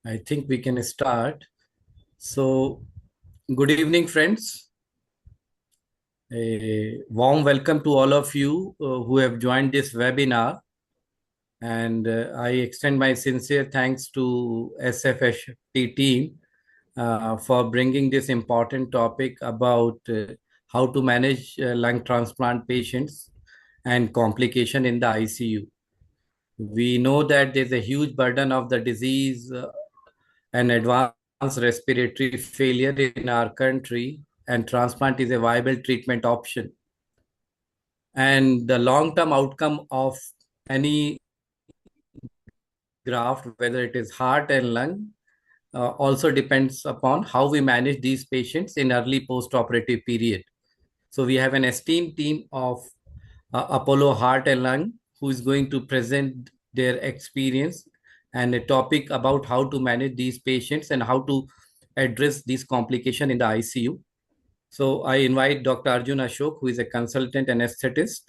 I think we can start. So, good evening, friends. A warm welcome to all of you who have joined this webinar. And I extend my sincere thanks to SfHFT team for bringing this important topic about how to manage lung transplant patients and complication in the ICU. We know that there's a huge burden of the disease and advanced respiratory failure in our country, and transplant is a viable treatment option. And the long-term outcome of any graft, whether it is heart and lung, also depends upon how we manage these patients in early post-operative period. So we have an esteemed team of Apollo Heart and Lung who is going to present their experience and a topic about how to manage these patients and how to address these complications in the ICU. So I invite Dr. Arjun Ashok, who is a consultant anesthetist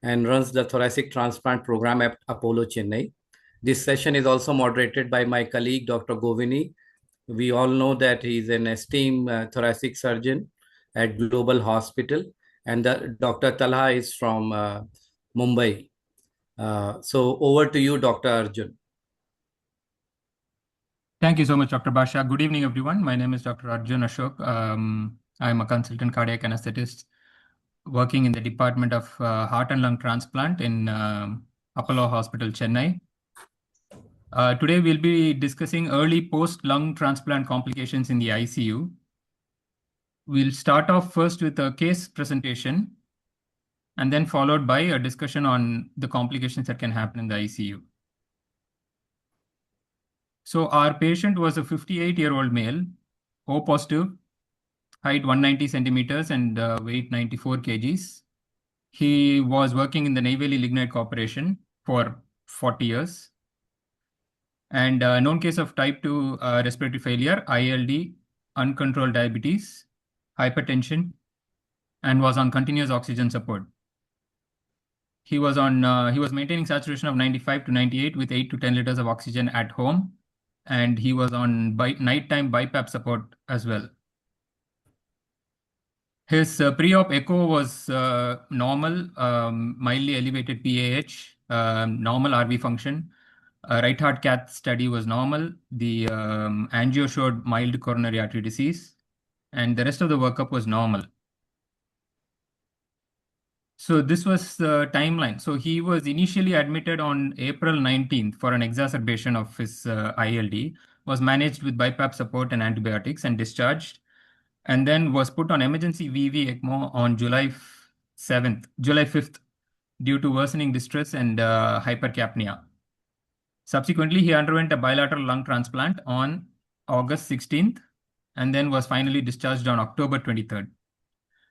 and runs the thoracic transplant program at Apollo Chennai. This session is also moderated by my colleague, Dr. Govini. We all know that he is an esteemed thoracic surgeon at Global Hospital, and Dr. Talha is from Mumbai. So over to you, Dr. Arjun. Thank you so much, Dr. Basha. Good evening, everyone. My name is Dr. Arjun Ashok. I'm a consultant cardiac anesthetist working in the Department of Heart and Lung Transplant in Apollo Hospital, Chennai. Today, we'll be discussing early post-lung transplant complications in the ICU. We'll start off first with a case presentation and then followed by a discussion on the complications that can happen in the ICU. So our patient was a 58-year-old male, O positive, height 190 centimeters and weight 94 kgs. He was working in the Neyveli Lignite Corporation for 40 years. And known case of type 2 respiratory failure, ILD, uncontrolled diabetes, hypertension, and was on continuous oxygen support. He was maintaining saturation of 95 to 98 with 8 to 10 liters of oxygen at home. And he was on nighttime BiPAP support as well. His pre-op echo was normal, mildly elevated PAH, normal RV function. Right heart cath study was normal. The angio showed mild coronary artery disease, and the rest of the workup was normal. So this was the timeline. So he was initially admitted on April 19th for an exacerbation of his ILD, was managed with BiPAP support and antibiotics and discharged, and then was put on emergency VV ECMO on July 5th, due to worsening distress and hypercapnia. Subsequently, he underwent a bilateral lung transplant on August 16th, and then was finally discharged on October 23rd,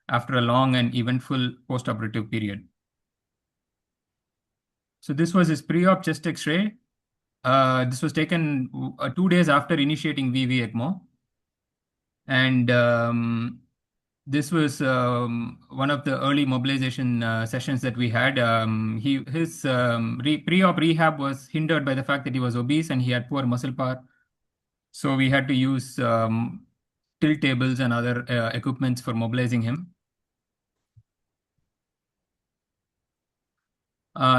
after a long and eventful post-operative period. So this was his pre-op chest X-ray. This was taken 2 days after initiating VV ECMO. And this was one of the early mobilization sessions that we had. His pre-op rehab was hindered by the fact that he was obese and he had poor muscle power. So we had to use tilt tables and other equipments for mobilizing him.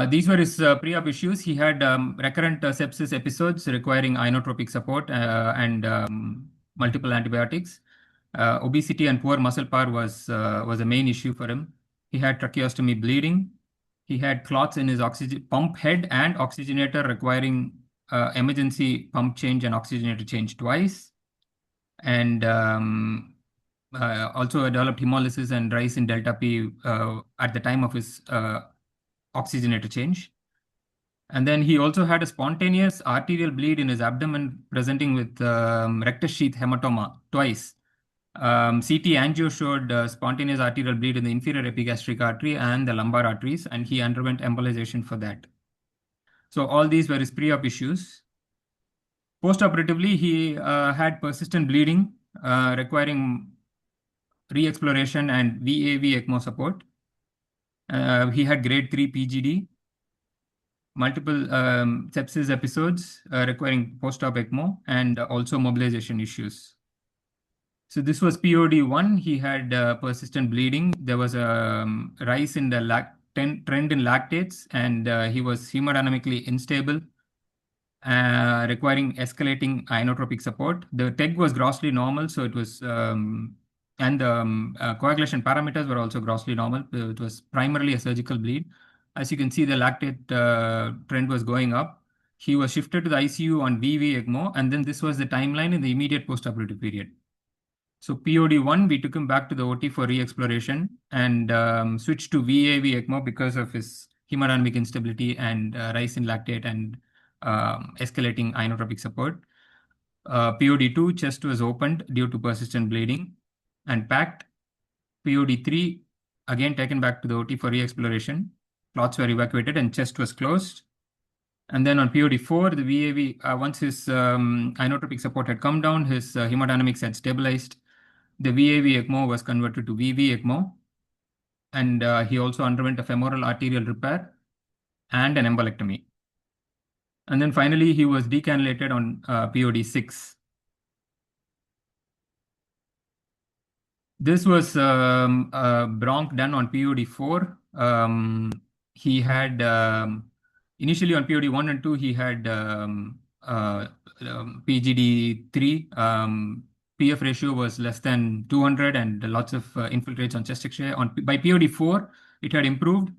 These were his pre-op issues. He had recurrent sepsis episodes requiring inotropic support and multiple antibiotics. Obesity and poor muscle power was a main issue for him. He had tracheostomy bleeding. He had clots in his oxygen pump head and oxygenator requiring emergency pump change and oxygenator change twice. And also developed hemolysis and rise in delta P at the time of his oxygenator change. And then he also had a spontaneous arterial bleed in his abdomen presenting with rectus sheath hematoma twice. CT angio showed spontaneous arterial bleed in the inferior epigastric artery and the lumbar arteries, and he underwent embolization for that. So all these were his pre-op issues. Post-operatively, he had persistent bleeding requiring re-exploration and VAV ECMO support. He had grade 3 PGD. multiple sepsis episodes requiring post-op ECMO and also mobilization issues. So this was POD1. He had persistent bleeding. There was a rise in the trend in lactates, and he was hemodynamically unstable, requiring escalating inotropic support. The TEG was grossly normal, so it was, and the coagulation parameters were also grossly normal. It was primarily a surgical bleed. As you can see, the lactate trend was going up. He was shifted to the ICU on VV ECMO, and then this was the timeline in the immediate postoperative period. So POD1, we took him back to the OT for re-exploration and switched to VAV ECMO because of his hemodynamic instability and rise in lactate and escalating inotropic support. POD2, chest was opened due to persistent bleeding and packed. POD3, again taken back to the OT for re-exploration. Clots were evacuated and chest was closed. And then on POD4, the VAV, once his inotropic support had come down, his hemodynamics had stabilized. The VAV ECMO was converted to VV ECMO, and he also underwent a femoral arterial repair and an embolectomy. And then finally, he was decannulated on POD6. This was bronch done on POD4. He had, initially on POD1 and 2, he had PGD3. PF ratio was less than 200 and lots of infiltrates on chest X-ray. By POD4, it had improved.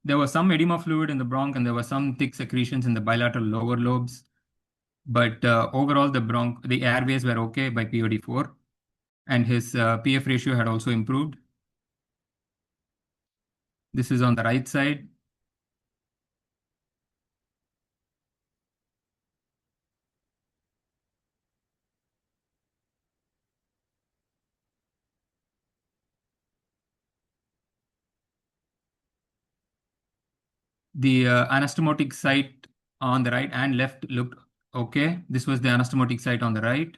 There was some edema fluid in the bronch and there were some thick secretions in the bilateral lower lobes. But overall, the airways were okay by POD4. And his PF ratio had also improved. This is on the right side. The anastomotic site on the right and left looked okay. This was the anastomotic site on the right.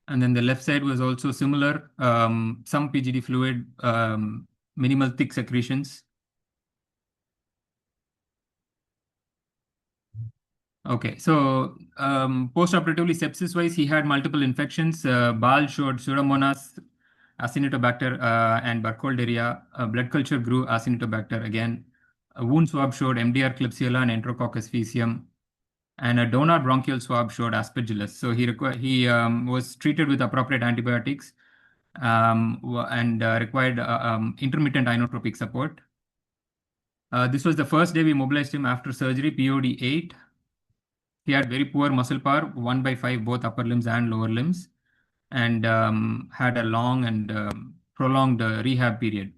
And then the left side was also similar, some PGD fluid, minimal thick secretions. Okay, so post-operatively sepsis-wise, he had multiple infections. BAL showed Pseudomonas, Acinetobacter, and Burkholderia. Blood culture grew Acinetobacter again. A wound swab showed MDR Klebsiella and Enterococcus faecium. And a donor bronchial swab showed Aspergillus. So he was treated with appropriate antibiotics and required intermittent inotropic support. This was the first day we mobilized him after surgery, POD8. He had very poor muscle power, 1/5, both upper limbs and lower limbs, and had a long and prolonged rehab period.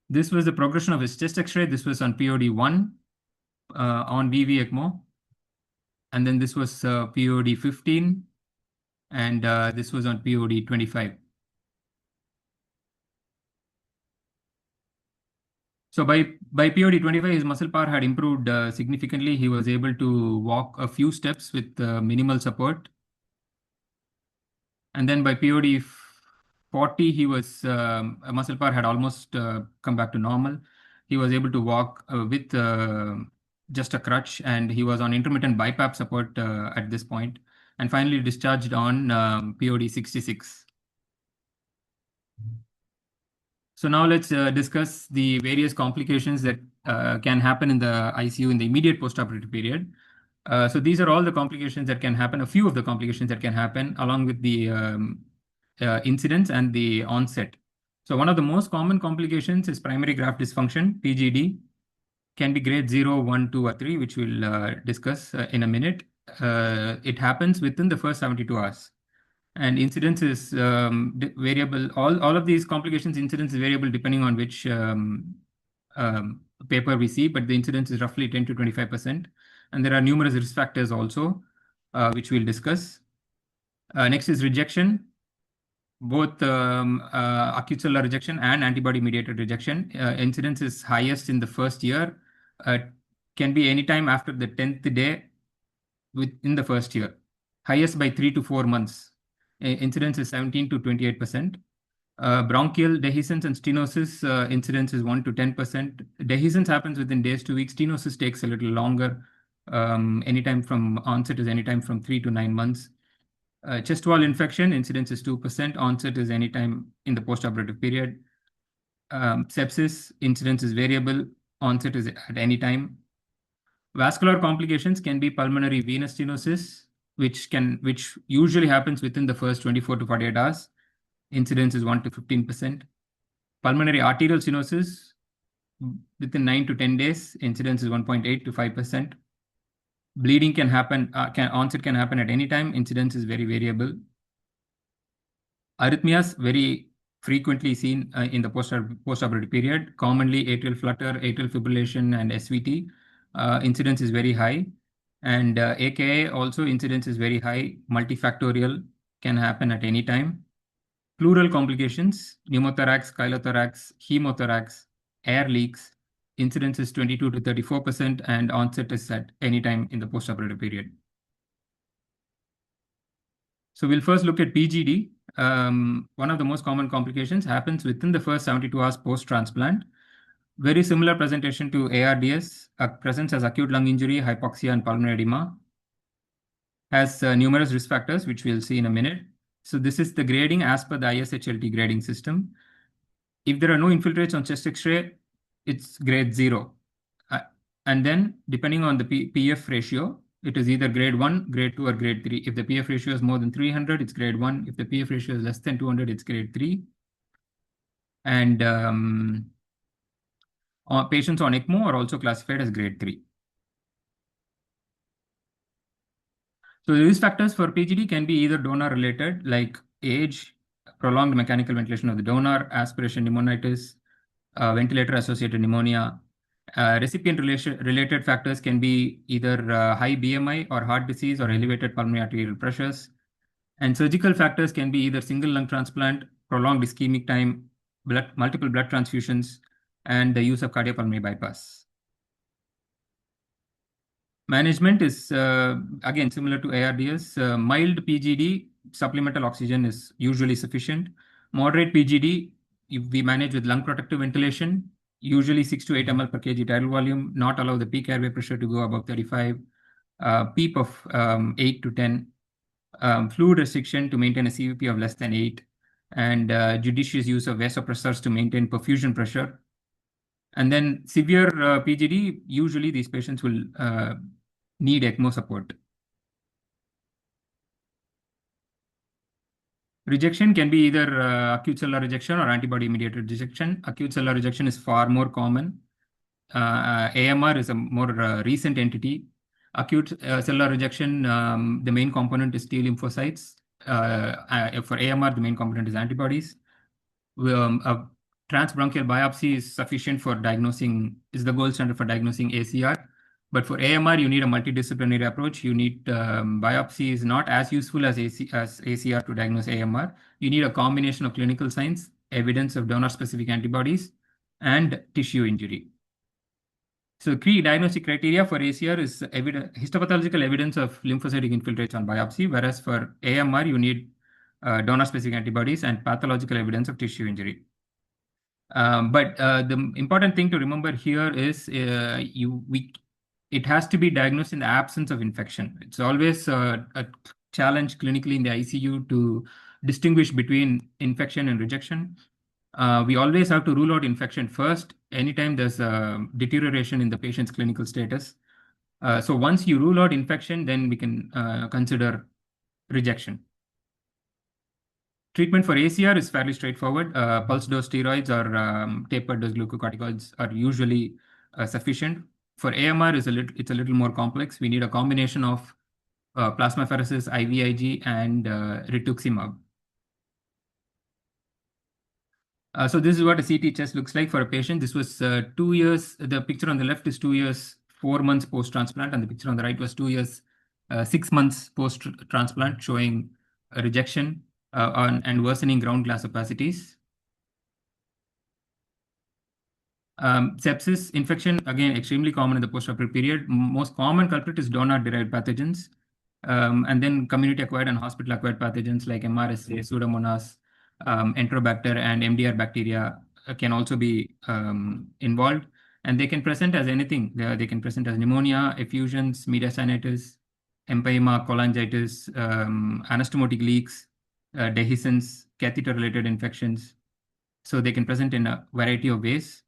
This was the progression of his chest X-ray. This was on POD1 on VV ECMO. And then this was POD15, and this was on POD25. So by POD25, his muscle power had improved significantly. He was able to walk a few steps with minimal support. And then by POD40, he was muscle power had almost come back to normal. He was able to walk with just a crutch, and he was on intermittent BiPAP support at this point, and finally discharged on POD66. So now let's discuss the various complications that can happen in the ICU in the immediate postoperative period. So these are all the complications that can happen, a few of the complications that can happen along with the incidence and the onset. So one of the most common complications is primary graft dysfunction, PGD. Can be grade 0, 1, 2, or 3, which we'll discuss in a minute. It happens within the first 72 hours. And incidence is variable. All of these complications, incidence is variable depending on which paper we see, but the incidence is roughly 10 to 25%. And there are numerous risk factors also, which we'll discuss. Next is rejection, both acute cellular rejection and antibody-mediated rejection. Incidence is highest in the first year. Can be anytime after the 10th day within the first year. Highest by 3 to 4 months. Incidence is 17 to 28%. Bronchial dehiscence and stenosis incidence is 1 to 10%. Dehiscence happens within days to weeks. Stenosis takes a little longer. Anytime from onset is anytime from 3 to 9 months. Chest wall infection incidence is 2%. Onset is anytime in the postoperative period. Sepsis incidence is variable. Onset is at any time. Vascular complications can be pulmonary venous stenosis, which usually happens within the first 24 to 48 hours. Incidence is 1 to 15%. Pulmonary arterial stenosis within 9 to 10 days, incidence is 1.8 to 5%. Bleeding can happen, onset can happen at any time, incidence is very variable. Arrhythmias, very frequently seen in the postoperative period, commonly atrial flutter, atrial fibrillation, and SVT. Incidence is very high. And AKI also incidence is very high, multifactorial, can happen at any time. Pleural complications, pneumothorax, chylothorax, hemothorax, air leaks, incidence is 22 to 34%, and onset is at any time in the postoperative period. So we'll first look at PGD. One of the most common complications happens within the first 72 hours post-transplant. Very similar presentation to ARDS, presents as acute lung injury, hypoxia, and pulmonary edema. Has numerous risk factors, which we'll see in a minute. So this is the grading as per the ISHLT grading system. If there are no infiltrates on chest X-ray, it's grade 0. And then depending on the PF ratio, it is either grade 1, grade 2, or grade 3. If the PF ratio is more than 300, it's grade 1. If the PF ratio is less than 200, it's grade 3. And patients on ECMO are also classified as grade 3. So the risk factors for PGD can be either donor related, like age, prolonged mechanical ventilation of the donor, aspiration pneumonitis, ventilator associated pneumonia. Recipient related factors can be either high BMI or heart disease or elevated pulmonary arterial pressures. And surgical factors can be either single lung transplant, prolonged ischemic time, multiple blood transfusions, and the use of cardiopulmonary bypass. Management is, again, similar to ARDS. Mild PGD, supplemental oxygen is usually sufficient. Moderate PGD, if we manage with lung protective ventilation, usually 6 to 8 ml per kg tidal volume, not allow the peak airway pressure to go above 35, PEEP of 8 to 10, fluid restriction to maintain a CVP of less than 8, and judicious use of vasopressors to maintain perfusion pressure. And then severe PGD, usually these patients will need ECMO support. Rejection can be either acute cellular rejection or antibody-mediated rejection. Acute cellular rejection is far more common. AMR is a more recent entity. Acute cellular rejection, the main component is T lymphocytes. For AMR, the main component is antibodies. A transbronchial biopsy is sufficient for diagnosing, is the gold standard for diagnosing ACR. But for AMR, you need a multidisciplinary approach. You need biopsy is not as useful as ACR to diagnose AMR. You need a combination of clinical signs, evidence of donor-specific antibodies, and tissue injury. So key diagnostic criteria for ACR is histopathological evidence of lymphocytic infiltrates on biopsy, whereas for AMR, you need donor-specific antibodies and pathological evidence of tissue injury. But the important thing to remember here is it has to be diagnosed in the absence of infection. It's always a challenge clinically in the ICU to distinguish between infection and rejection. We always have to rule out infection first, anytime there's a deterioration in the patient's clinical status. So once you rule out infection, then we can consider rejection. Treatment for ACR is fairly straightforward. Pulse dose steroids or tapered dose glucocorticoids are usually sufficient. For AMR, it's a little more complex. We need a combination of plasmapheresis, IVIG, and rituximab. So this is what a CT chest looks like for a patient. This was 2 years. The picture on the left is 2 years, 4 months post-transplant, and the picture on the right was 2 years, 6 months post-transplant, showing a rejection and worsening ground glass opacities. Sepsis infection, again, extremely common in the postoperative period. Most common culprit is donor-derived pathogens. And then community-acquired and hospital-acquired pathogens like MRSA, Pseudomonas, Enterobacter, and MDR bacteria can also be involved. And they can present as anything. They can present as pneumonia, effusions, mediastinitis, empyema, cholangitis, anastomotic leaks, dehiscence, catheter-related infections. So they can present in a variety of ways.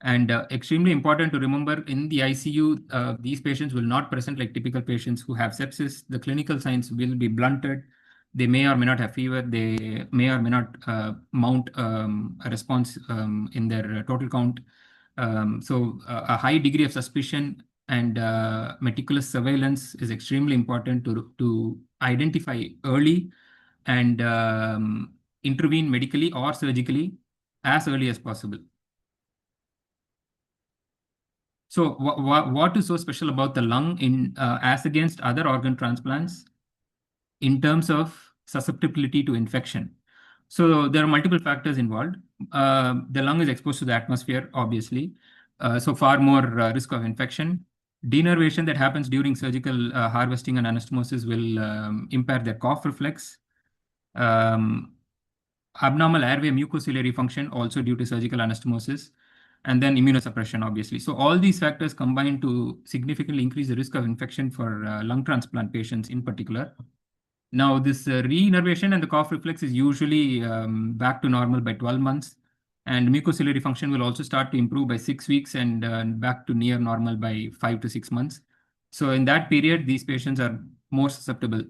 And extremely important to remember, in the ICU, these patients will not present like typical patients who have sepsis. The clinical signs will be blunted. They may or may not have fever. They may or may not mount a response in their total count. So a high degree of suspicion and meticulous surveillance is extremely important to identify early and intervene medically or surgically as early as possible. So what is so special about the lung in as against other organ transplants in terms of susceptibility to infection? So there are multiple factors involved. The lung is exposed to the atmosphere, obviously, so far more risk of infection. Denervation that happens during surgical harvesting and anastomosis will impair their cough reflex. Abnormal airway mucociliary function also due to surgical anastomosis, and then immunosuppression, obviously. So all these factors combine to significantly increase the risk of infection for lung transplant patients in particular. Now, this re-innervation and the cough reflex is usually back to normal by 12 months. And mucociliary function will also start to improve by 6 weeks and back to near normal by 5 to 6 months. So in that period, these patients are more susceptible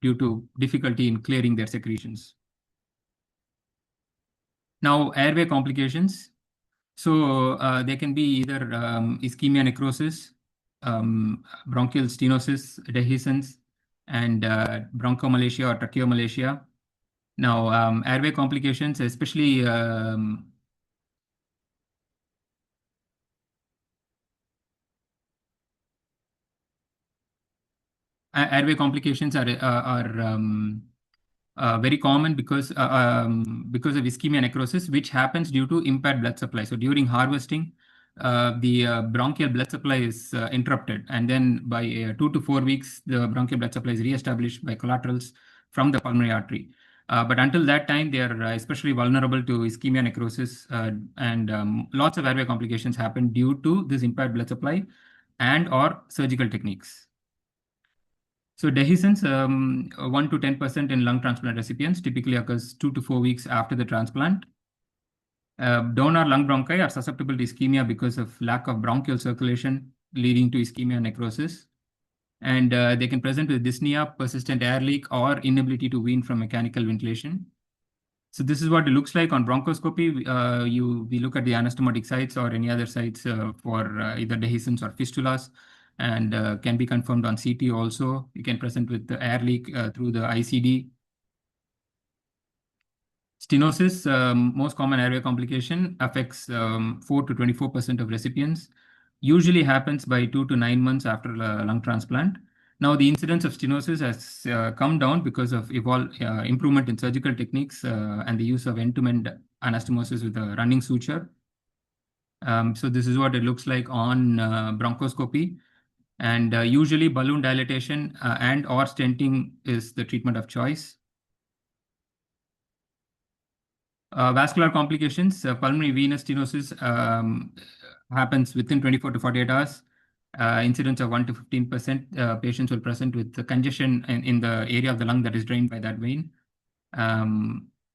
due to difficulty in clearing their secretions. Now, airway complications. So they can be either ischemia necrosis, bronchial stenosis, dehiscence, and bronchomalacia or tracheomalacia. Now, airway complications, especially airway complications are very common because of ischemia necrosis, which happens due to impaired blood supply. So during harvesting, the bronchial blood supply is interrupted, and then by 2 to 4 weeks, the bronchial blood supply is reestablished by collaterals from the pulmonary artery. But until that time, they are especially vulnerable to ischemia necrosis, and lots of airway complications happen due to this impaired blood supply and/or surgical techniques. So dehiscence, 1 to 10% in lung transplant recipients, typically occurs 2 to 4 weeks after the transplant. Donor lung bronchi are susceptible to ischemia because of lack of bronchial circulation, leading to ischemia necrosis. And they can present with dyspnea, persistent air leak, or inability to wean from mechanical ventilation. So this is what it looks like on bronchoscopy. We look at the anastomotic sites or any other sites for either dehiscence or fistulas, and can be confirmed on CT also. You can present with the air leak through the ICD. Stenosis, most common airway complication, affects 4 to 24% of recipients. Usually happens by 2 to 9 months after lung transplant. Now, the incidence of stenosis has come down because of improvement in surgical techniques and the use of end-to-end anastomosis with a running suture. So this is what it looks like on bronchoscopy. And usually balloon dilatation and/or stenting is the treatment of choice. Vascular complications, pulmonary venous stenosis happens within 24 to 48 hours. Incidence of 1 to 15%. Patients will present with the congestion in the area of the lung that is drained by that vein.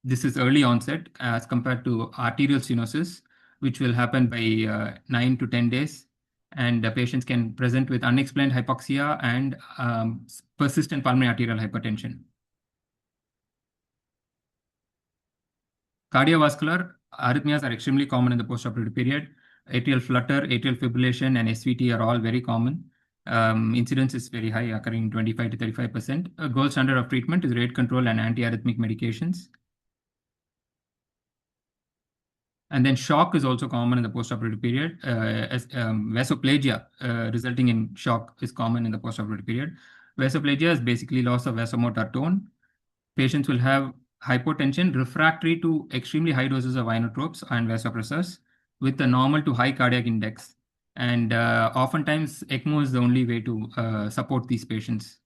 This is early onset as compared to arterial stenosis, which will happen by 9 to 10 days. And patients can present with unexplained hypoxia and persistent pulmonary arterial hypertension. Cardiovascular arrhythmias are extremely common in the postoperative period. Atrial flutter, atrial fibrillation, and SVT are all very common. Incidence is very high, occurring 25 to 35%. A gold standard of treatment is rate control and antiarrhythmic medications. And then shock is also common in the postoperative period. Vasoplagia resulting in shock is common in the postoperative period. Vasoplagia is basically loss of vasomotor tone. Patients will have hypotension refractory to extremely high doses of inotropes and vasopressors with a normal to high cardiac index. And oftentimes, ECMO is the only way to support these patients.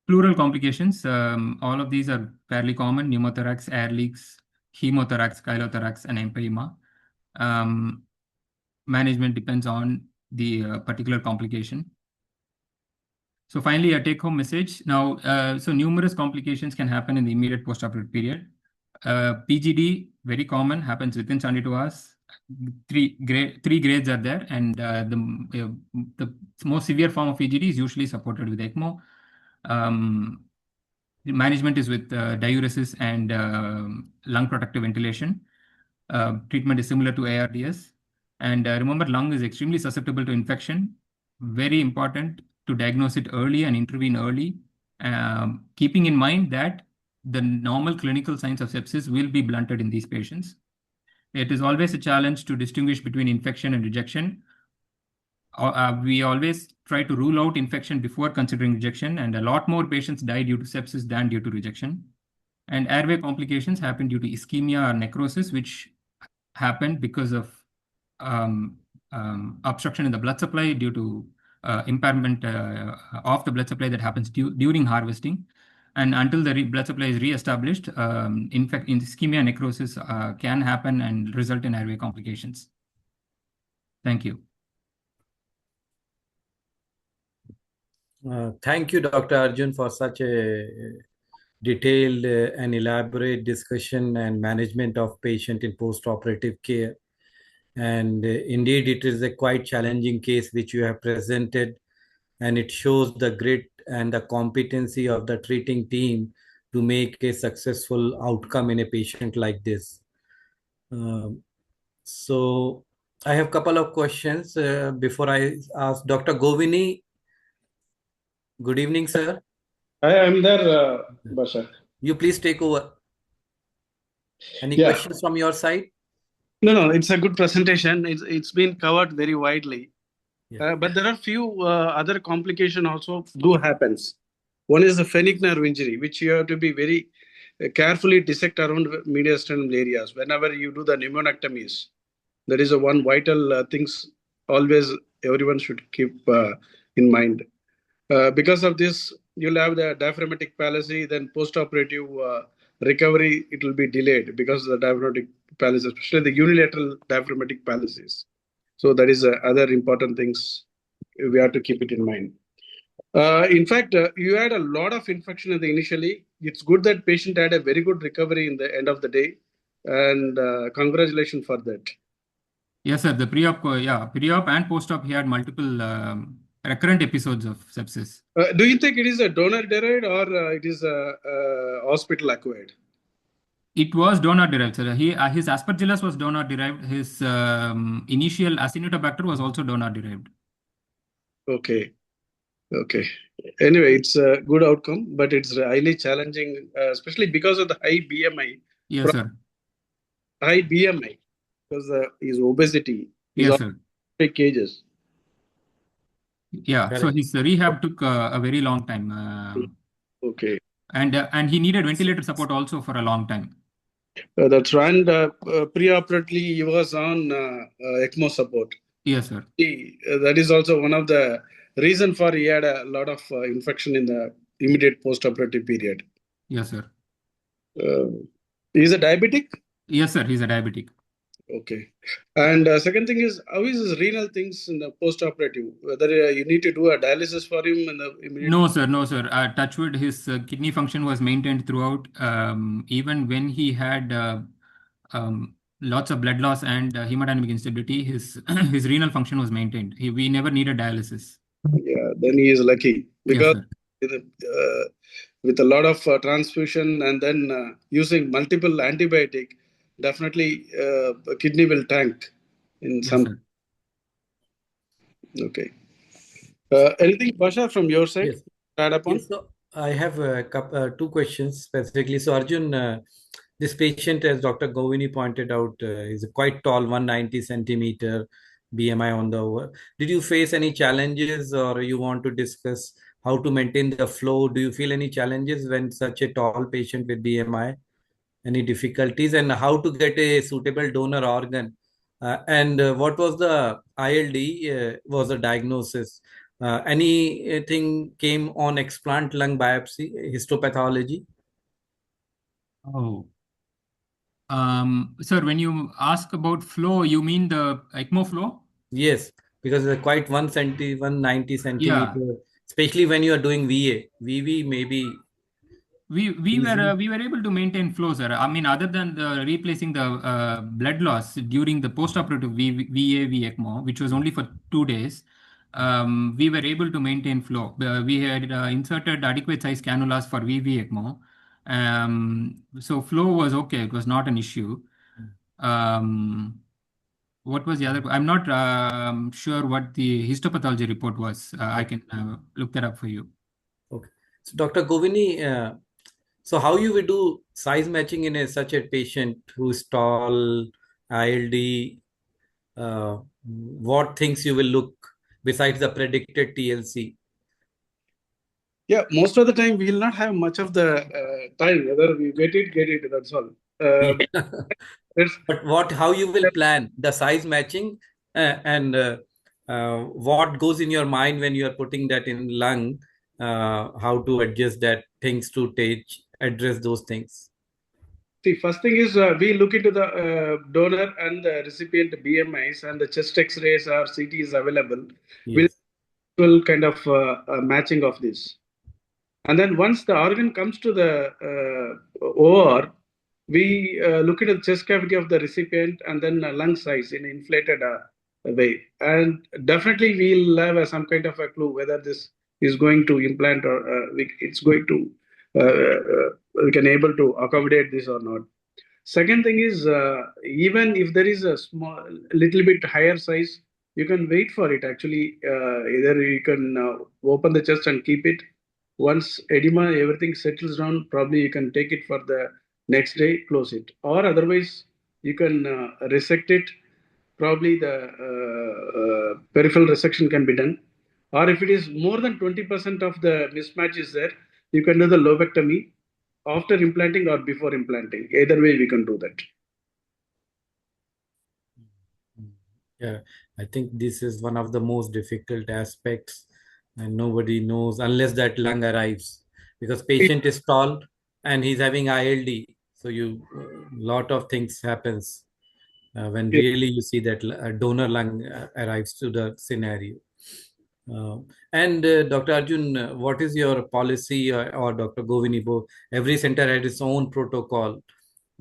Pleural complications, all of these are fairly common: pneumothorax, air leaks, hemothorax, chylothorax, and empyema. Management depends on the particular complication. So finally, a take-home message. Now, so numerous complications can happen in the immediate postoperative period. PGD, very common, happens within 72 hours. Three grades are there, and the most severe form of PGD is usually supported with ECMO. The management is with diuresis and lung protective ventilation. Treatment is similar to ARDS. And remember, lung is extremely susceptible to infection. Very important to diagnose it early and intervene early, keeping in mind that the normal clinical signs of sepsis will be blunted in these patients. It is always a challenge to distinguish between infection and rejection. We always try to rule out infection before considering rejection, and a lot more patients die due to sepsis than due to rejection. And airway complications happen due to ischemia or necrosis, which happen because of obstruction in the blood supply due to impairment of the blood supply that happens during harvesting. And until the blood supply is re-established, in fact, ischemia necrosis can happen and result in airway complications. Thank you. Thank you, Dr. Arjun, for such a detailed and elaborate discussion and management of patient in post-operative care. And indeed, it is a quite challenging case which you have presented, and it shows the grit and the competency of the treating team to make a successful outcome in a patient like this. So I have a couple of questions before I ask Dr. Govini. Good evening, sir. I am there, Basha. You please take over. Any Yeah. questions from your side? No, it's a good presentation. It's been covered very widely. Yeah. But there are few other complications also do happens. One is the phrenic nerve injury, which you have to be very carefully dissect around mediastinal areas whenever you do the pneumonectomies. That is a one vital things always everyone should keep in mind. Because of this, you'll have the diaphragmatic palsy, then post-operative recovery, it will be delayed because of the diaphragmatic palsy, especially the unilateral diaphragmatic palsies. So that is other important things we have to keep it in mind. In fact, you had a lot of infection in the initially. It's good that patient had a very good recovery in the end of the day, and congratulations for that. Yes, sir. The pre-op and post-op, he had multiple recurrent episodes of sepsis. Do you think it is a donor-derived or it is a hospital-acquired? It was donor-derived, sir. His aspergillus was donor-derived. His initial Acinetobacter was also donor-derived. Okay. Anyway, it's a good outcome, but it's highly challenging, especially because of the high BMI. Yes, sir. High BMI, because his obesity. Yes, sir. 5 kgs. Yeah, so his rehab took a very long time. Okay. And he needed ventilator support also for a long time. That's right. And pre-operatively, he was on ECMO support. Yes, sir. That is also one of the reason for he had a lot of infection in the immediate post-operative period. Yes, sir. He's a diabetic? Yes, sir. He's a diabetic. Okay. And second thing is, how is his renal things in the post-operative? Whether you need to do a dialysis for him in the immediate... No, sir. No, sir. Touchwood, his kidney function was maintained throughout. Even when he had lots of blood loss and hemodynamic instability, his his renal function was maintained. We never needed dialysis. Yeah, then he is lucky because yes, with a lot of transfusion and then using multiple antibiotic, definitely kidney will tank in yes, some. Sir. Okay. Anything, Basha, from your side? Yes. Yes, so I have two questions specifically. So Arjun, this patient, as Dr. Govini pointed out, is quite tall, 190 centimeter BMI on the over. Did you face any challenges, or you want to discuss how to maintain the flow? Do you feel any challenges when such a tall patient with BMI? Any difficulties, and how to get a suitable donor organ? And what was the ILD? Was the diagnosis? Anything came on explant lung biopsy, histopathology? Oh. Sir, when you ask about flow, you mean the ECMO flow? Yes, because it's quite 190 Yeah. centimeter, especially when you are doing VA. VV may be easy. We were able to maintain flow, sir. I mean, other than the replacing the blood loss during the postoperative VAV ECMO, which was only for 2 days, we were able to maintain flow. We had inserted adequate size cannulas for VV ECMO, so flow was okay. It was not an issue. Um, what was the other? I'm not sure what the histopathology report was. I can look that up for you. Okay. So, Dr. Govini, so how you will do size matching in such a patient who's tall, ILD? What things you will look besides the predicted TLC? Yeah, most of the time we will not have much of the time. Whether we get it, that's all. Uh, Yeah. it's, But how you will plan the size matching, and what goes in your mind when you are putting that in lung, how to adjust that things to address those things. See, first thing is we look into the donor and the recipient BMIs and the chest X-rays or CT is available. We'll Yes. will kind of matching of this. And then once the organ comes to the OR, we look at the chest cavity of the recipient and then lung size in inflated way. And definitely we'll have some kind of a clue whether this is going to implant or it's going to, we can able to accommodate this or not. Second thing is, even if there is a small, little bit higher size, you can wait for it. Actually, either you can open the chest and keep it. Once edema, everything settles down, probably you can take it for the next day, close it. Or otherwise, you can resect it. Probably the peripheral resection can be done. Or if it is more than 20% of the mismatch is there, you can do the lobectomy after implanting or before implanting. Either way, we can do that. Yeah, I think this is one of the most difficult aspects, and nobody knows unless that lung arrives, because patient is tall and he's having ILD. So you lot of things happens when Yes. really you see that donor lung arrives to the scenario. Uh, and Dr. Arjun, what is your policy, or Dr. Govinibo? Every center has its own protocol.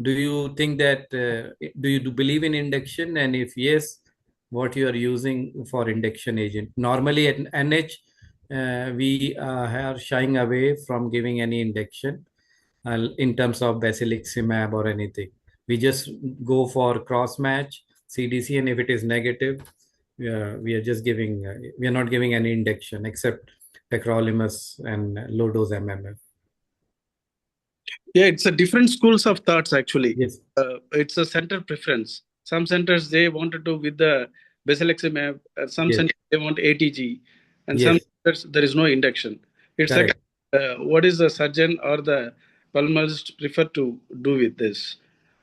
Do you think that, do you believe in induction? And if yes, what you are using for induction agent? Normally at NH, we are shying away from giving any induction in terms of basiliximab or anything. We just go for cross match CDC, and if it is negative, we are just giving, we are not giving any induction except tacrolimus and low dose MMF. Yeah, it's a different schools of thoughts actually. Yes, It's a center preference. Some centers they wanted to with the basiliximab, some yes, centers they want ATG, and some yes, centers there is no induction. It's like correct. what is the surgeon or the pulmonologist prefer to do with this.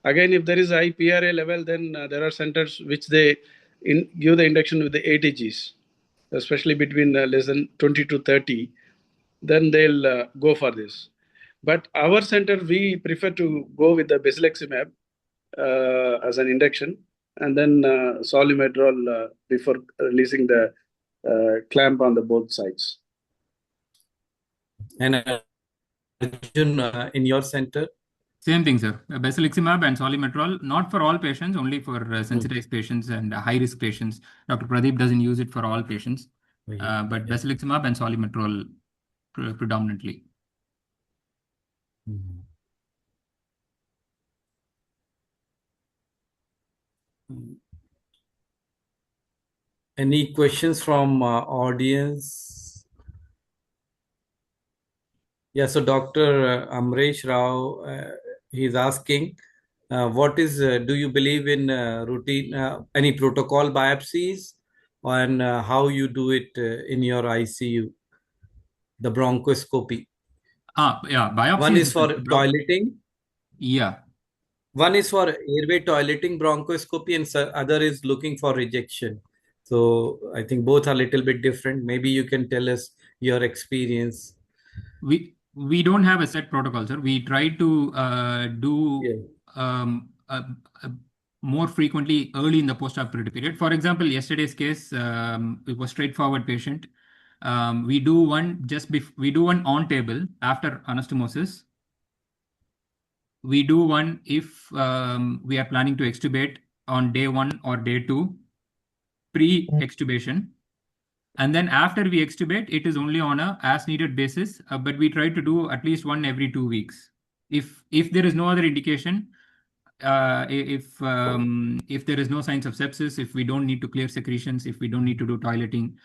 Again, if there is high PRA level, then there are centers which they give the induction with the ATGs, especially between less than 20 to 30, then they'll go for this. But our center, we prefer to go with the basiliximab as an induction, and then solumedrol before releasing the clamp on the both sides. And Arjun, in your center? Same thing, sir. Basiliximab and solimetrol, not for all patients, only for Hmm. sensitized patients and high-risk patients. Dr. Pradeep doesn't use it for all patients, but Yeah. basiliximab and solimetrol predominantly. Mhm. Any questions from audience? Yeah, so Dr. Amresh Rao, he's asking, do you believe in routine, any protocol biopsies, and how you do it in your ICU, the bronchoscopy? Yeah, One biopsies. is for toileting, Yeah. one is for airway toileting bronchoscopy, and other is looking for rejection. So I think both are a little bit different. Maybe you can tell us your experience. We don't have a set protocol, sir. We try to do Yeah. more frequently early in the post-operative period. For example, yesterday's case, it was straightforward patient. We do one we do one on table after anastomosis. We do one if we are planning to extubate on day 1 or day 2, pre-extubation. And then after we extubate, it is only on a as needed basis, but we try to do at least one every 2 weeks. If there is no other indication, if there is no signs of sepsis, if we don't need to clear secretions, if we don't need to do toileting,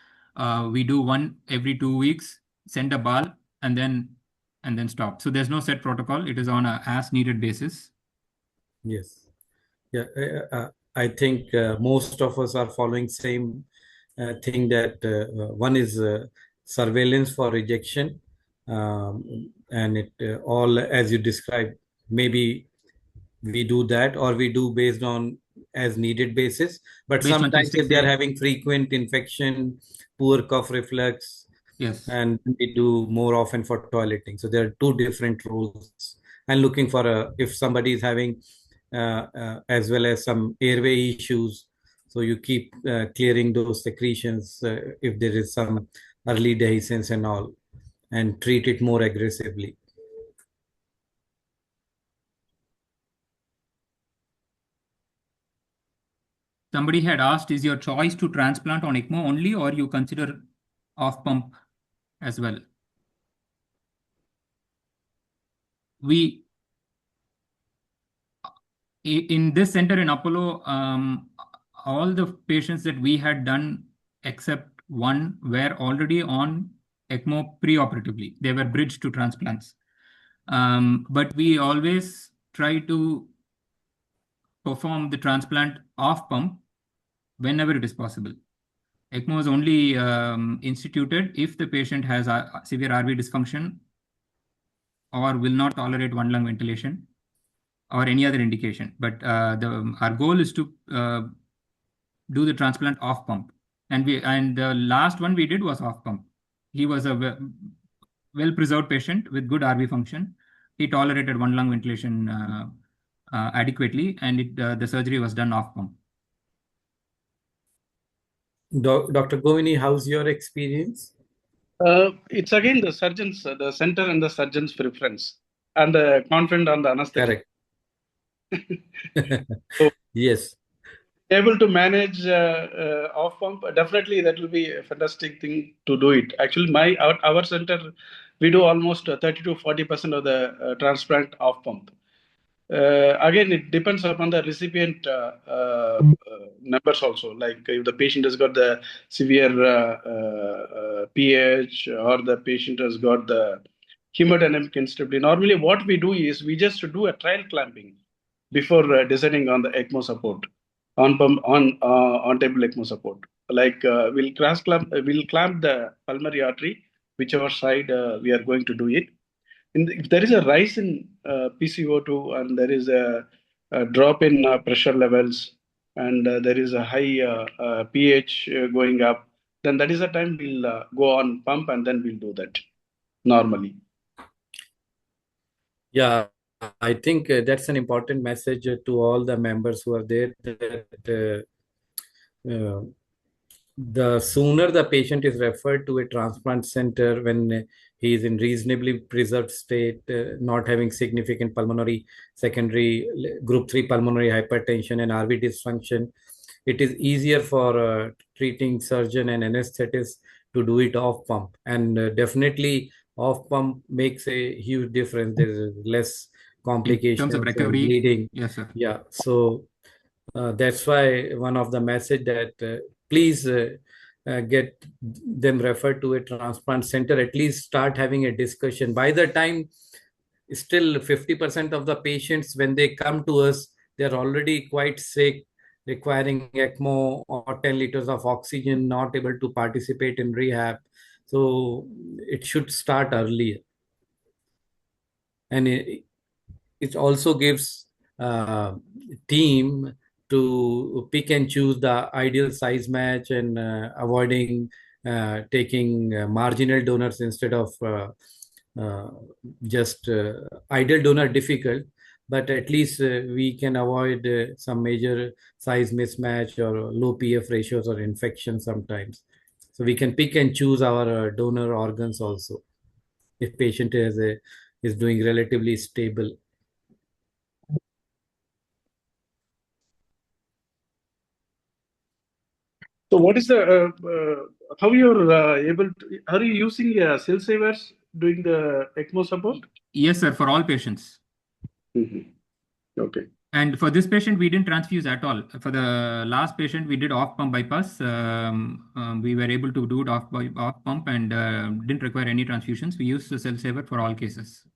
we do one every 2 weeks, send a ball, and then stop. So there's no set protocol. It is on a as needed basis. Yes. Yeah. I think most of us are following same thing, that one is surveillance for rejection, and it all as you described. Maybe we do that, or we do based on as needed basis. But Based on sometimes cystic if they are cell. having frequent infection, poor cough reflex, Yes. and we do more often for toileting. So there are two different rules. And looking for a, if somebody is having as well as some airway issues, so you keep clearing those secretions if there is some early dehiscence and all, and treat it more aggressively. Somebody had asked, is your choice to transplant on ECMO only, or you consider off pump as well? We in this center in Apollo, all the patients that we had done except one were already on ECMO preoperatively. They were bridged to transplants. But we always try to perform the transplant off pump whenever it is possible. ECMO is only instituted if the patient has a severe RV dysfunction or will not tolerate one lung ventilation or any other indication. But our goal is to do the transplant off pump. And the last one we did was off pump. He was a well-preserved patient with good RV function. He tolerated one lung ventilation adequately, and the surgery was done off pump. Dr. Govini, how's your experience? It's again the surgeons, the center and the surgeon's preference, and confident on the anesthetic. Correct. So, yes. Able to manage off pump, definitely that will be a fantastic thing to do it. Actually, our center, we do almost 30 to 40% of the transplant off pump. Again, it depends upon the recipient numbers also. Like if the patient has got the severe pH, or the patient has got the hemodynamic instability. Normally, what we do is we just do a trial clamping before deciding on the ECMO support, on pump, on table ECMO support. Like we'll clamp the pulmonary artery, whichever side we are going to do it. If there is a rise in PCO2, and there is a drop in pressure levels, and there is a high pH going up, then that is the time we'll go on pump, and then we'll do that normally. Yeah, I think that's an important message to all the members who are there, that the sooner the patient is referred to a transplant center when he is in reasonably preserved state, not having significant pulmonary secondary group 3 pulmonary hypertension and RV dysfunction, it is easier for a treating surgeon and anesthetist to do it off pump. And definitely off pump makes a huge difference. There is less complications in terms of recovery, and bleeding. yes, sir. Yeah. So that's why one of the message that please get them referred to a transplant center, at least start having a discussion. By the time, still 50% of the patients, when they come to us, they're already quite sick, requiring ECMO or 10 liters of oxygen, not able to participate in rehab. So it should start earlier. And it also gives team to pick and choose the ideal size match and avoiding taking marginal donors instead of uh, just ideal donor difficult, but at least we can avoid some major size mismatch or low PF ratios or infection sometimes. So we can pick and choose our donor organs also if patient is doing relatively stable. So what is the how you're able to, are you using cell savers doing the ECMO support? Yes, sir, for all patients. Okay. And for this patient, we didn't transfuse at all. For the last patient, we did off-pump bypass. We were able to do it off-pump and didn't require any transfusions. We used the cell saver for all cases.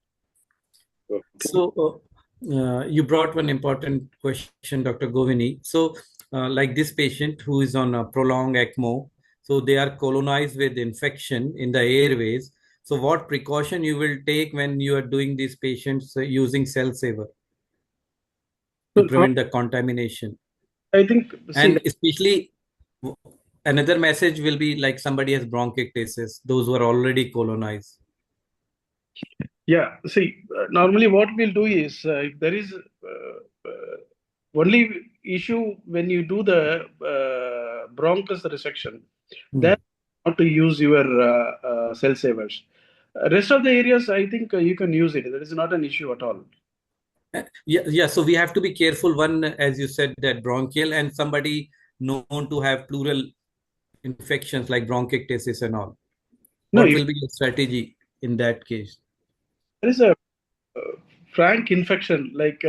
So you brought one important question, Dr. Govini. So like this patient who is on a prolonged ECMO, so they are colonized with infection in the airways. So what precaution you will take when you are doing these patients using cell saver to prevent the contamination? I think, And especially another message will be like somebody has bronchiectasis, those who are already colonized. Yeah, see, normally what we'll do is if there is only issue when you do the bronchus resection, then not to use your cell savers. Rest of the areas, I think you can use it. That is not an issue at all. Yeah. So we have to be careful. One, as you said, that bronchial and somebody known to have pleural infections like bronchiectasis and all. No, What will be your strategy in that case? there is a frank infection, like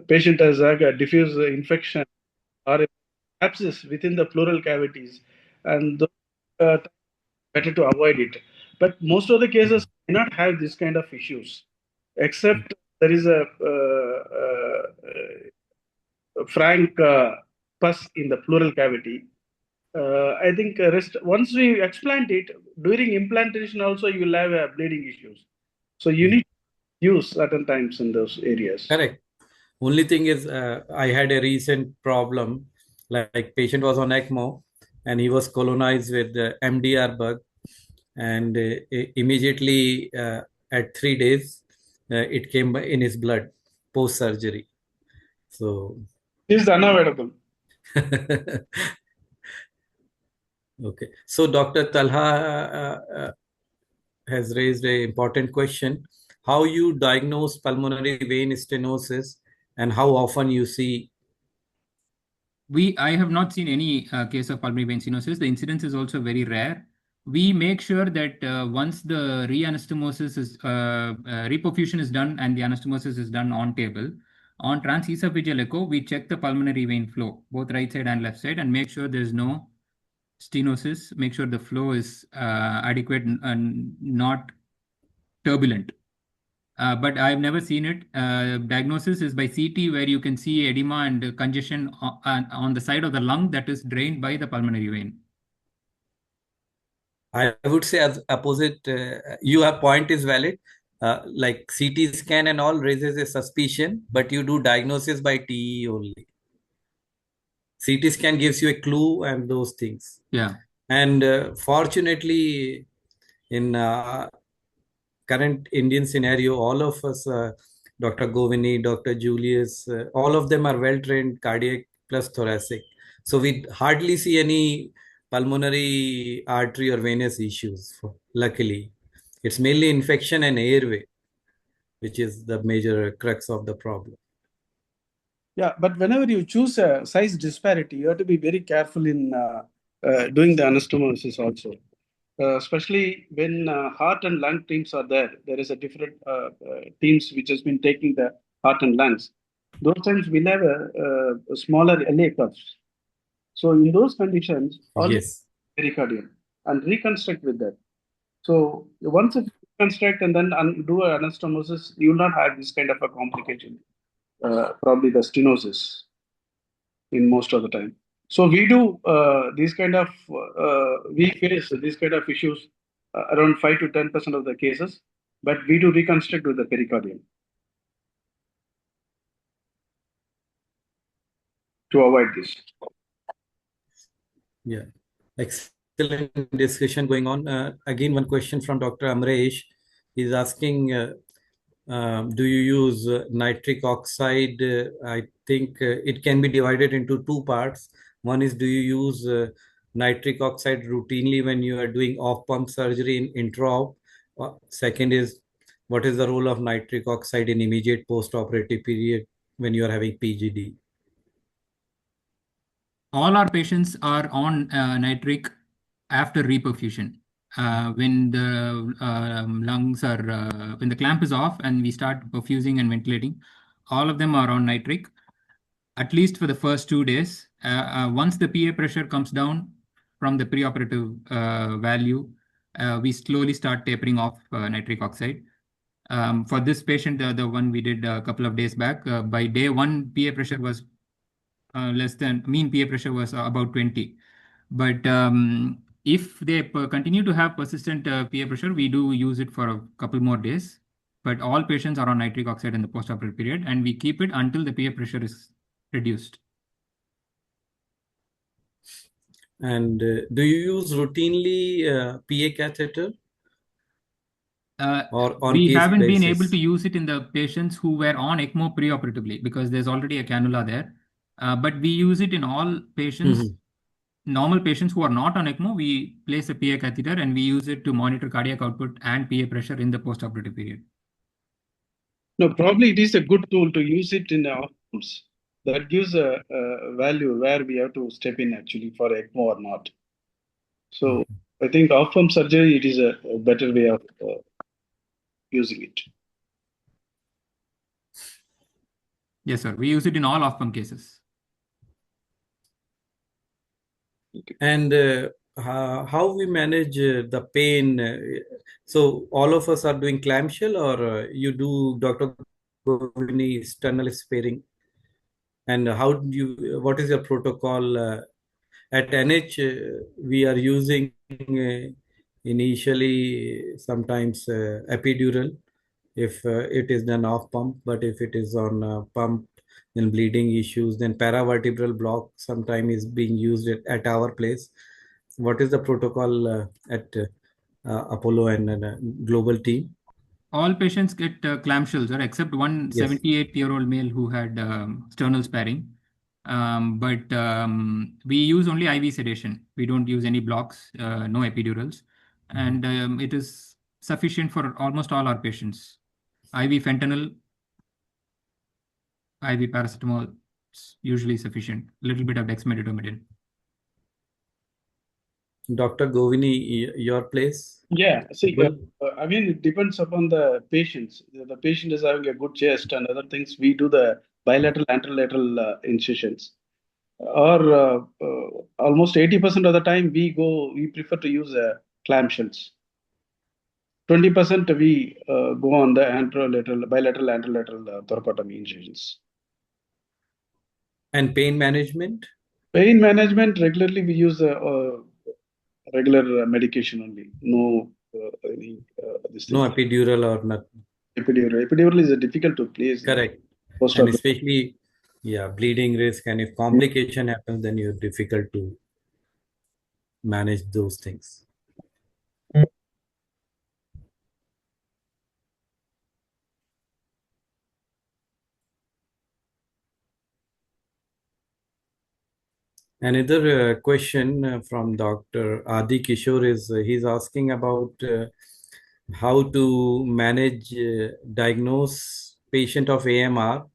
patient has a diffuse infection or abscess within the pleural cavities, and better to avoid it. But most of the cases may not have this kind of issues, except there is a frank pus in the pleural cavity. I think rest once we explant it, during implantation also you will have bleeding issues. So you need to use certain times in those areas. Correct. Only thing is, I had a recent problem. Like patient was on ECMO, and he was colonized with the MDR bug, and immediately at 3 days, it came in his blood post surgery. So This is unavoidable. okay. So Dr. Talha has raised an important question. How you diagnose pulmonary vein stenosis and how often you see? I have not seen any case of pulmonary vein stenosis. The incidence is also very rare. We make sure that once the reanastomosis is reperfusion is done and the anastomosis is done on table, on transesophageal echo, we check the pulmonary vein flow, both right side and left side, and make sure there is no stenosis, make sure the flow is adequate and not turbulent. But I've never seen it. Diagnosis is by CT, where you can see edema and congestion on the side of the lung that is drained by the pulmonary vein. I would say as opposite, your point is valid. Like CT scan and all raises a suspicion, but you do diagnosis by TE only. CT scan gives you a clue and those things. Yeah. And fortunately, in current Indian scenario, all of us, Dr. Govini, Dr. Julius, all of them are well trained cardiac plus thoracic. So we hardly see any pulmonary artery or venous issues, luckily. It's mainly infection and airway, which is the major crux of the problem. Yeah, but whenever you choose a size disparity, you have to be very careful in doing the anastomosis also. Especially when heart and lung teams are there. There is a different teams which has been taking the heart and lungs. Those times we'll have a smaller LA curves. So in those conditions, always Yes. pericardium and reconstruct with that. So once you reconstruct and then do an anastomosis, you will not have this kind of a complication. Probably the stenosis in most of the time. So we do these kind of we face these kind of issues around 5 to 10% of the cases, but we do reconstruct with the pericardium. to avoid this. Yeah, excellent discussion going on. Again, one question from Dr. Amresh. He's asking, do you use nitric oxide? I think it can be divided into two parts. One is, do you use nitric oxide routinely when you are doing off-pump surgery in intra-op? Second is, what is the role of nitric oxide in immediate post-operative period when you are having PGD? All our patients are on nitric after reperfusion. When the lungs are, when the clamp is off and we start perfusing and ventilating, all of them are on nitric, at least for the first 2 days. Once the PA pressure comes down from the preoperative value, we slowly start tapering off nitric oxide. For this patient, the one we did a couple of days back, by day 1, PA pressure was less than, mean PA pressure was about 20. But if they continue to have persistent PA pressure, we do use it for a couple more days. But all patients are on nitric oxide in the postoperative period, and we keep it until the PA pressure is reduced. And do you use routinely PA catheter? Or on We case haven't been basis? able to use it in the patients who were on ECMO preoperatively because there's already a cannula there. But we use it in all patients, normal patients who are not on ECMO. We place a PA catheter and we use it to monitor cardiac output and PA pressure in the postoperative period. No, probably it is a good tool to use it in outcomes. That gives a value where we have to step in actually for ECMO or not. So I think off-pump surgery, it is a better way of using it. Yes, sir. We use it in all off-pump cases. And how we manage the pain? So all of us are doing clamshell, or you do, Dr. Govini, sternal sparing? And how do you? What is your protocol? At NH, we are using initially sometimes epidural if it is done off pump, but if it is on pump, then bleeding issues, then paravertebral block sometime is being used at our place. What is the protocol at Apollo and global team? All patients get clamshells, or except one Yes. 78-year-old male who had sternal sparing. But we use only IV sedation. We don't use any blocks, no epidurals. And it is sufficient for almost all our patients. IV fentanyl, IV paracetamol is usually sufficient. A little bit of dexmedetomidine. Dr. Govini, your place? Yeah, see, again, it depends upon the patients. The patient is having a good chest and other things. We do the bilateral anterolateral incisions. Or almost 80% of the time, we prefer to use clamshells. 20% we go on the bilateral anterolateral thoracotomy incisions. And pain management? Pain management, regularly we use regular medication only. No any this thing. No epidural or nothing. Epidural is difficult to place. Correct. And especially, yeah, bleeding risk, and if complication happens, then you're difficult to manage those things. Another question from Dr. Adi Kishore is he's asking about how to manage diagnose patient of AMR,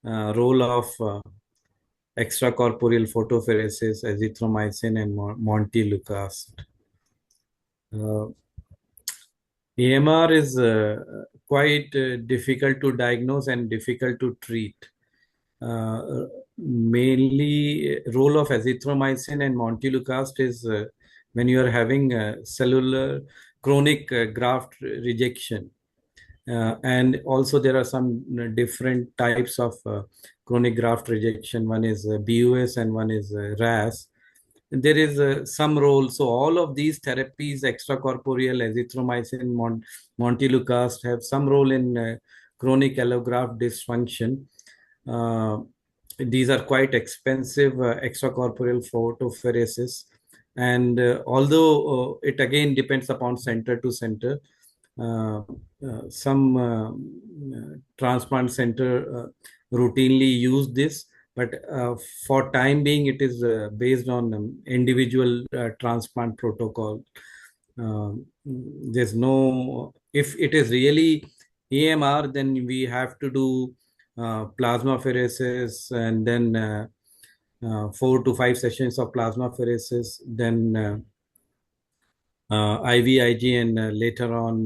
role of extracorporeal photopheresis, azithromycin, and montelukast. AMR is quite difficult to diagnose and difficult to treat. Mainly, role of azithromycin and montelukast is when you are having cellular chronic graft rejection. And also there are some different types of chronic graft rejection. One is BUS and one is RAS. There is some role. So all of these therapies, extracorporeal, azithromycin, montelukast, have some role in chronic allograft dysfunction. these are quite expensive extracorporeal photopheresis. And although it again depends upon center to center, some transplant center routinely use this, but for time being, it is based on individual transplant protocol. There's no, if it is really AMR, then we have to do plasmapheresis, and then 4 to 5 sessions of plasmapheresis, then IVIG, and later on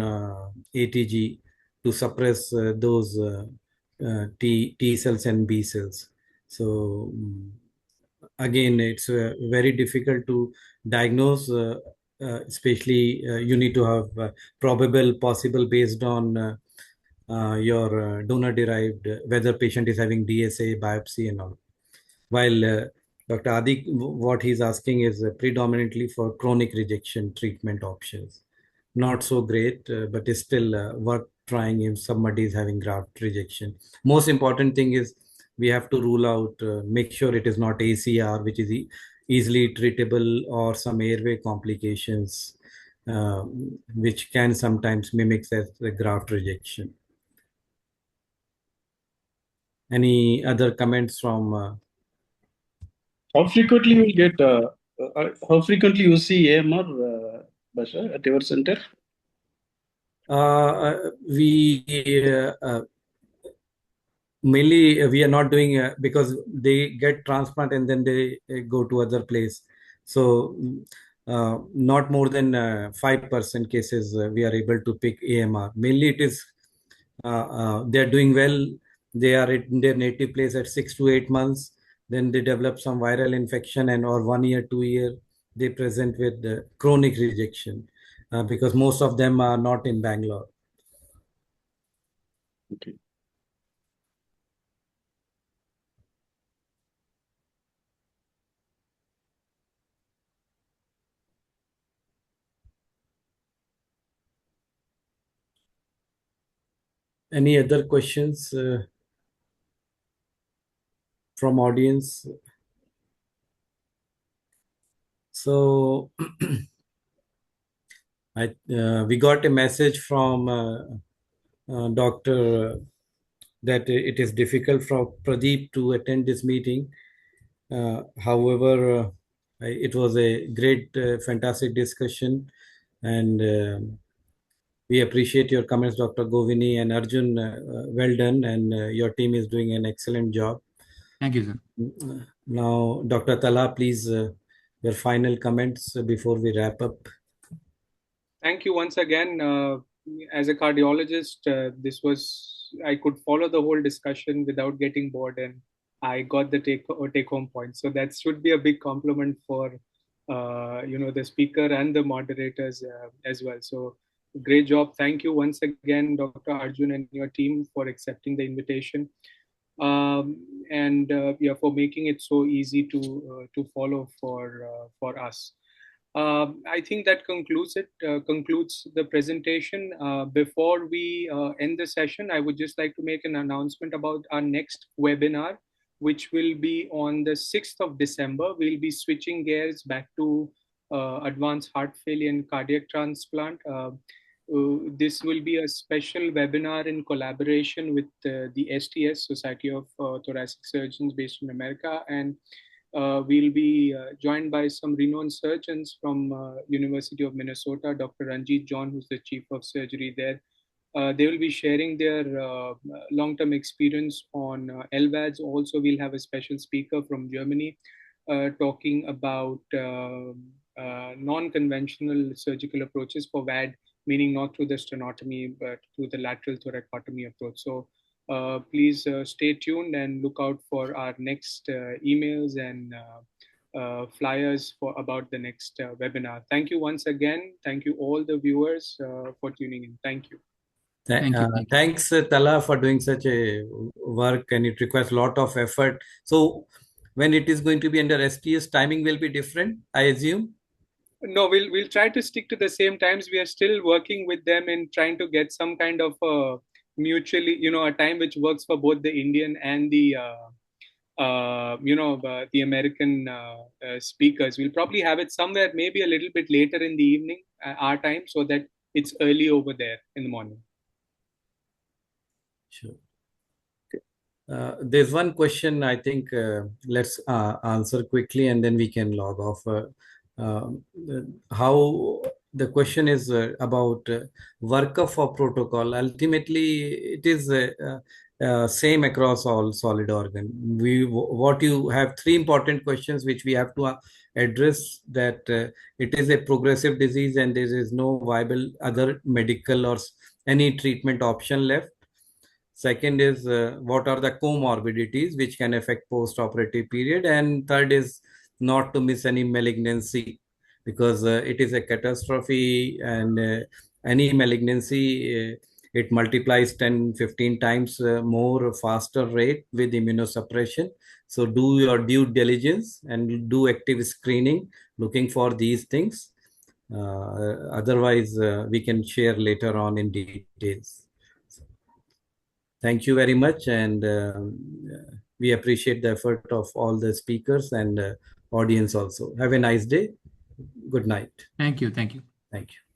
ATG to suppress those T cells and B cells. So again, it's very difficult to diagnose, especially you need to have probable possible based on your donor derived, whether patient is having DSA, biopsy and all. While Dr. Adik, what he's asking is predominantly for chronic rejection treatment options. Not so great, but it's still worth trying if somebody is having graft rejection. Most important thing is we have to rule out, make sure it is not ACR, which is easily treatable, or some airway complications, which can sometimes mimic as the graft rejection. Any other comments from How frequently you will get? How frequently you see AMR, Basha, at your center? We mainly we are not doing because they get transplant and then they go to other place. So not more than 5% cases we are able to pick AMR. Mainly it is they are doing well. They are in their native place at 6 to 8 months. Then they develop some viral infection, and or 1 year, 2 year, they present with chronic rejection because most of them are not in Bangalore. Okay. Any other questions from audience? So we got a message from Doctor that it is difficult for Pradeep to attend this meeting. However, it was a great, fantastic discussion, and we appreciate your comments, Dr. Govini and Arjun. Well done, and your team is doing an excellent job. Thank you, sir. Now, Dr. Tala, please, your final comments before we wrap up. Thank you once again. As a cardiologist, I could follow the whole discussion without getting bored, and I got the take home point. So that should be a big compliment for the speaker and the moderators as well. So great job. Thank you once again, Dr. Arjun and your team, for accepting the invitation. And for making it so easy to follow for us. I think that concludes the presentation. Before we end the session, I would just like to make an announcement about our next webinar, which will be on the 6th of December. We'll be switching gears back to advanced heart failure and cardiac transplant. This will be a special webinar in collaboration with the STS, Society of Thoracic Surgeons based in America, and we'll be joined by some renowned surgeons from University of Minnesota, Dr. Ranjit John, who's the chief of surgery there. They will be sharing their long-term experience on LVADs. Also, we'll have a special speaker from Germany talking about non-conventional surgical approaches for VAD, meaning not through the sternotomy, but through the lateral thoracotomy approach. So please stay tuned and look out for our next emails and flyers about the next webinar. Thank you once again. Thank you all the viewers for tuning in. Thank you. Thanks, Tala, for doing such a work, and it requires a lot of effort. So when it is going to be under STS, timing will be different, I assume? No, we'll try to stick to the same times. We are still working with them in trying to get some kind of mutually, a time which works for both the Indian and the the American speakers. We'll probably have it somewhere, maybe a little bit later in the evening, our time, so that it's early over there in the morning. Sure. There's one question I think let's answer quickly and then we can log off. How the question is about workup for protocol. Ultimately, it is same across all solid organ. What you have three important questions which we have to address, that it is a progressive disease and there is no viable other medical or any treatment option left. Second is what are the comorbidities which can affect post-operative period, and third is not to miss any malignancy, because it is a catastrophe, and any malignancy it multiplies 10-15 times more faster rate with immunosuppression. So do your due diligence and do active screening looking for these things. Otherwise we can share later on in details. Thank you very much, and we appreciate the effort of all the speakers and audience also. Have a nice day. Good night. Thank you. Thank you. Thank you.